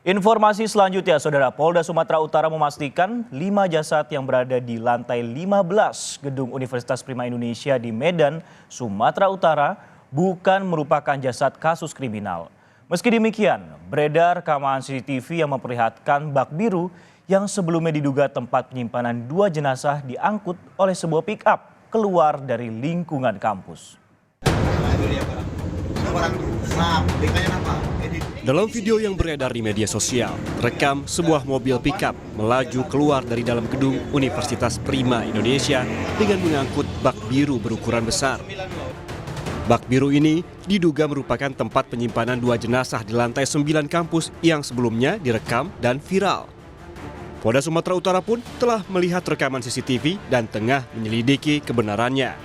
Informasi selanjutnya, Saudara, Polda Sumatera Utara memastikan 5 jasad yang berada di lantai 15 Gedung Universitas Prima Indonesia di Medan, Sumatera Utara bukan merupakan jasad kasus kriminal. Meski demikian, beredar rekaman CCTV yang memperlihatkan bak biru yang sebelumnya diduga tempat penyimpanan 2 jenazah diangkut oleh sebuah pick-up keluar dari lingkungan kampus. Dalam video yang beredar di media sosial, rekam sebuah mobil pickup melaju keluar dari dalam gedung Universitas Prima Indonesia dengan mengangkut bak biru berukuran besar. Bak biru ini diduga merupakan tempat penyimpanan 2 jenazah di lantai 9 kampus yang sebelumnya direkam dan viral. Polda Sumatera Utara pun telah melihat rekaman CCTV dan tengah menyelidiki kebenarannya.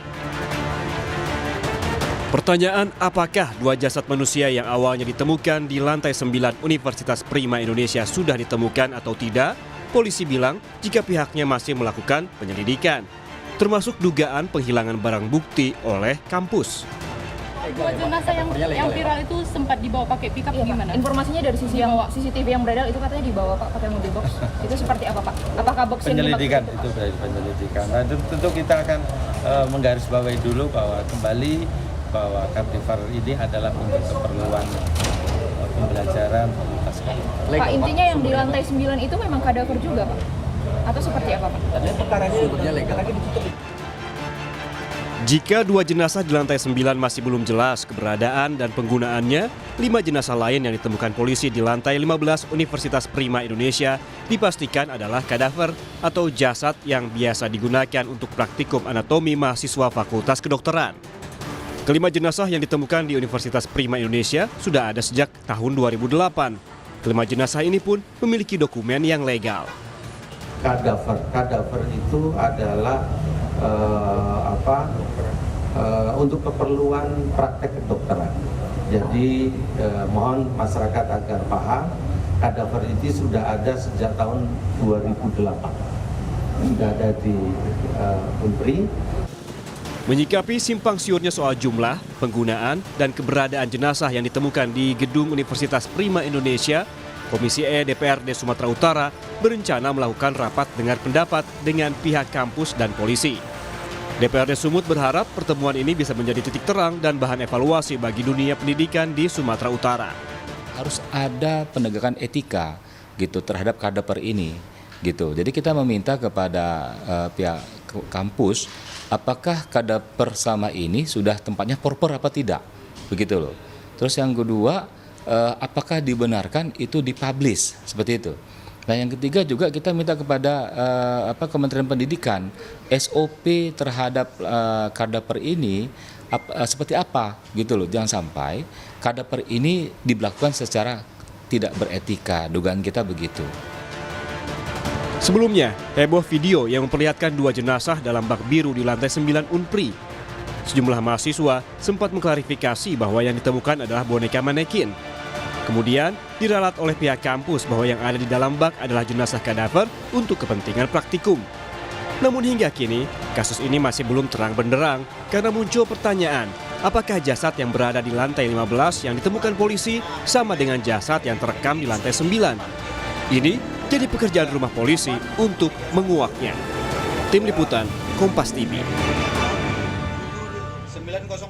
Pertanyaan apakah 2 jasad manusia yang awalnya ditemukan di lantai 9 Universitas Prima Indonesia sudah ditemukan atau tidak, polisi bilang jika pihaknya masih melakukan penyelidikan, termasuk dugaan penghilangan barang bukti oleh kampus. 2 jenazah yang viral itu sempat dibawa pakai pickup gimana? Informasinya dari CCTV yang beredar itu katanya dibawa Pak pakai mobil box. Itu seperti apa Pak? Apakah box ini penyelidikan itu dari penyelidikan. Nah, tentu kita akan menggarisbawahi dulu bahwa kembali bahwa Kardivar ini adalah untuk keperluan pembelajaran fakultas. Pak, intinya yang di lantai 9 itu memang kadaver juga Pak? Atau seperti apa Pak? Sumbernya legal. Jika 2 jenazah di lantai 9 masih belum jelas keberadaan dan penggunaannya, 5 jenazah lain yang ditemukan polisi di lantai 15 Universitas Prima Indonesia dipastikan adalah kadaver atau jasad yang biasa digunakan untuk praktikum anatomi mahasiswa Fakultas Kedokteran. Kelima jenazah yang ditemukan di Universitas Prima Indonesia sudah ada sejak tahun 2008. Kelima jenazah ini pun memiliki dokumen yang legal. Kadaver itu adalah untuk keperluan praktek kedokteran. Jadi mohon masyarakat agar paham, kadaver itu sudah ada sejak tahun 2008. Sudah ada di Unpri. Menyikapi simpang siurnya soal jumlah, penggunaan, dan keberadaan jenazah yang ditemukan di gedung Universitas Prima Indonesia, Komisi E DPRD Sumatera Utara berencana melakukan rapat dengar pendapat dengan pihak kampus dan polisi. DPRD Sumut berharap pertemuan ini bisa menjadi titik terang dan bahan evaluasi bagi dunia pendidikan di Sumatera Utara. Harus ada penegakan etika gitu terhadap kadaver ini gitu. Jadi kita meminta kepada pihak kampus apakah kadaver sama ini sudah tempatnya proper apa tidak, begitu loh. Terus yang kedua, apakah dibenarkan itu dipublish seperti itu. Nah yang ketiga juga kita minta kepada Kementerian Pendidikan SOP terhadap kadaver ini seperti apa, gitu loh. Jangan sampai kadaver ini dilakukan secara tidak beretika, dugaan kita begitu. Sebelumnya, heboh video yang memperlihatkan 2 jenazah dalam bak biru di lantai 9 Unpri. Sejumlah mahasiswa sempat mengklarifikasi bahwa yang ditemukan adalah boneka manekin. Kemudian, diralat oleh pihak kampus bahwa yang ada di dalam bak adalah jenazah kadaver untuk kepentingan praktikum. Namun hingga kini, kasus ini masih belum terang benderang karena muncul pertanyaan, apakah jasad yang berada di lantai 15 yang ditemukan polisi sama dengan jasad yang terekam di lantai 9? Ini jadi pekerjaan rumah polisi untuk menguaknya. Tim Liputan, Kompas TV.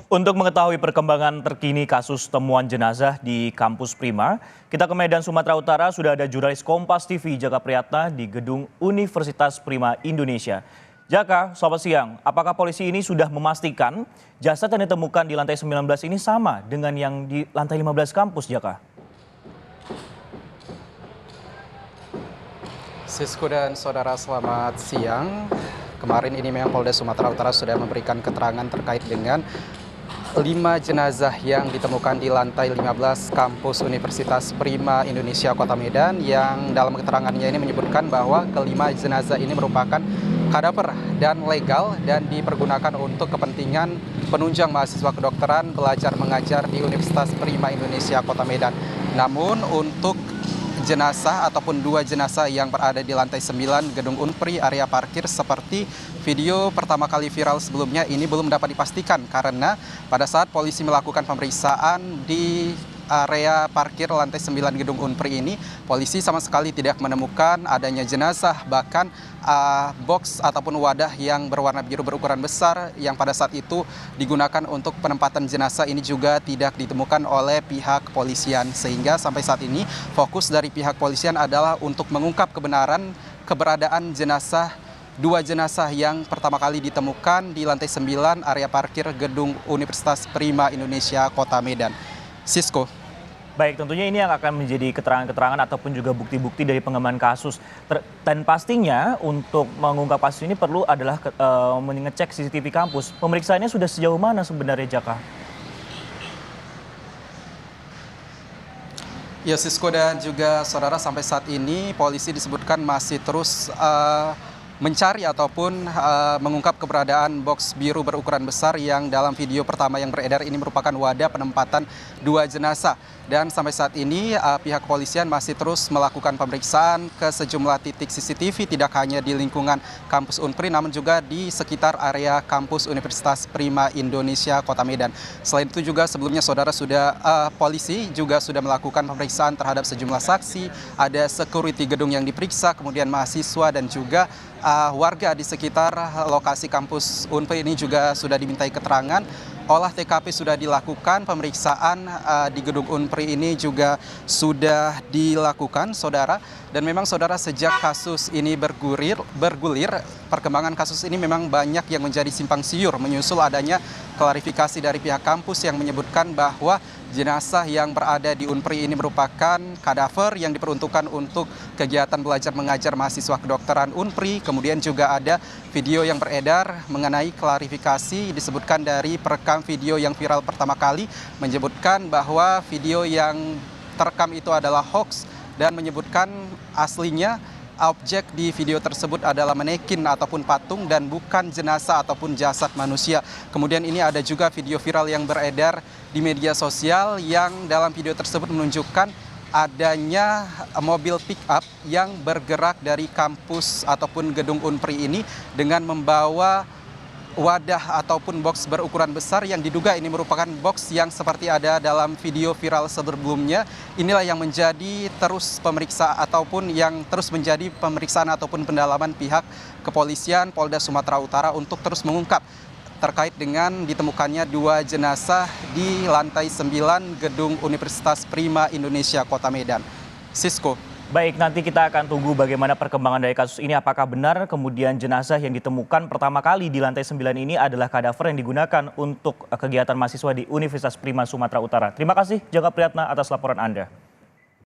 Untuk mengetahui perkembangan terkini kasus temuan jenazah di kampus Prima, kita ke Medan, Sumatera Utara. Sudah ada jurnalis Kompas TV Jaka Priyatna di gedung Universitas Prima Indonesia. Jaka, selamat siang. Apakah polisi ini sudah memastikan jasad yang ditemukan di lantai 19 ini sama dengan yang di lantai 15 kampus, Jaka? Sisko dan saudara, selamat siang. Kemarin ini memang Polda Sumatera Utara sudah memberikan keterangan terkait dengan 5 jenazah yang ditemukan di lantai 15 kampus Universitas Prima Indonesia Kota Medan, yang dalam keterangannya ini menyebutkan bahwa kelima jenazah ini merupakan kadaver dan legal dan dipergunakan untuk kepentingan penunjang mahasiswa kedokteran belajar mengajar di Universitas Prima Indonesia Kota Medan. Namun untuk jenazah ataupun 2 jenazah yang berada di lantai 9 gedung Unpri area parkir seperti video pertama kali viral sebelumnya ini belum dapat dipastikan karena pada saat polisi melakukan pemeriksaan di area parkir lantai 9 gedung Unpri ini, polisi sama sekali tidak menemukan adanya jenazah, bahkan box ataupun wadah yang berwarna biru berukuran besar yang pada saat itu digunakan untuk penempatan jenazah ini juga tidak ditemukan oleh pihak kepolisian. Sehingga sampai saat ini fokus dari pihak kepolisian adalah untuk mengungkap keberadaan dua jenazah yang pertama kali ditemukan di lantai 9 area parkir gedung Universitas Prima Indonesia Kota Medan. Sisko. Baik, tentunya ini yang akan menjadi keterangan-keterangan ataupun juga bukti-bukti dari pengembangan kasus. Dan pastinya untuk mengungkap kasus ini perlu adalah mengecek CCTV kampus. Pemeriksaannya sudah sejauh mana sebenarnya, Jaka? Ya, Sisko dan juga saudara, sampai saat ini polisi disebutkan masih terus mencari ataupun mengungkap keberadaan box biru berukuran besar yang dalam video pertama yang beredar ini merupakan wadah penempatan dua jenazah. Dan sampai saat ini pihak kepolisian masih terus melakukan pemeriksaan ke sejumlah titik CCTV, tidak hanya di lingkungan kampus Unpri namun juga di sekitar area kampus Universitas Prima Indonesia Kota Medan. Selain itu juga sebelumnya saudara polisi juga sudah melakukan pemeriksaan terhadap sejumlah saksi, ada security gedung yang diperiksa, kemudian mahasiswa dan juga warga di sekitar lokasi kampus Unpri ini juga sudah dimintai keterangan. Olah TKP sudah dilakukan, pemeriksaan di gedung Unpri ini juga sudah dilakukan, saudara. Dan memang saudara, sejak kasus ini bergulir, perkembangan kasus ini memang banyak yang menjadi simpang siur menyusul adanya klarifikasi dari pihak kampus yang menyebutkan bahwa jenazah yang berada di Unpri ini merupakan kadaver yang diperuntukkan untuk kegiatan belajar mengajar mahasiswa kedokteran Unpri. Kemudian juga ada video yang beredar mengenai klarifikasi, disebutkan dari perekam video yang viral pertama kali, menyebutkan bahwa video yang terekam itu adalah hoax dan menyebutkan aslinya objek di video tersebut adalah manekin ataupun patung dan bukan jenazah ataupun jasad manusia. Kemudian ini ada juga video viral yang beredar di media sosial yang dalam video tersebut menunjukkan adanya mobil pick up yang bergerak dari kampus ataupun gedung Unpri ini dengan membawa wadah ataupun box berukuran besar yang diduga ini merupakan box yang seperti ada dalam video viral sebelumnya. Inilah yang menjadi terus pemeriksaan ataupun yang terus menjadi pemeriksaan ataupun pendalaman pihak kepolisian Polda Sumatera Utara untuk terus mengungkap terkait dengan ditemukannya dua jenazah di lantai 9 gedung Universitas Prima Indonesia Kota Medan. Sisko. Baik, nanti kita akan tunggu bagaimana perkembangan dari kasus ini. Apakah benar kemudian jenazah yang ditemukan pertama kali di lantai 9 ini adalah kadaver yang digunakan untuk kegiatan mahasiswa di Universitas Prima Sumatera Utara. Terima kasih Jaka Priyatna atas laporan Anda.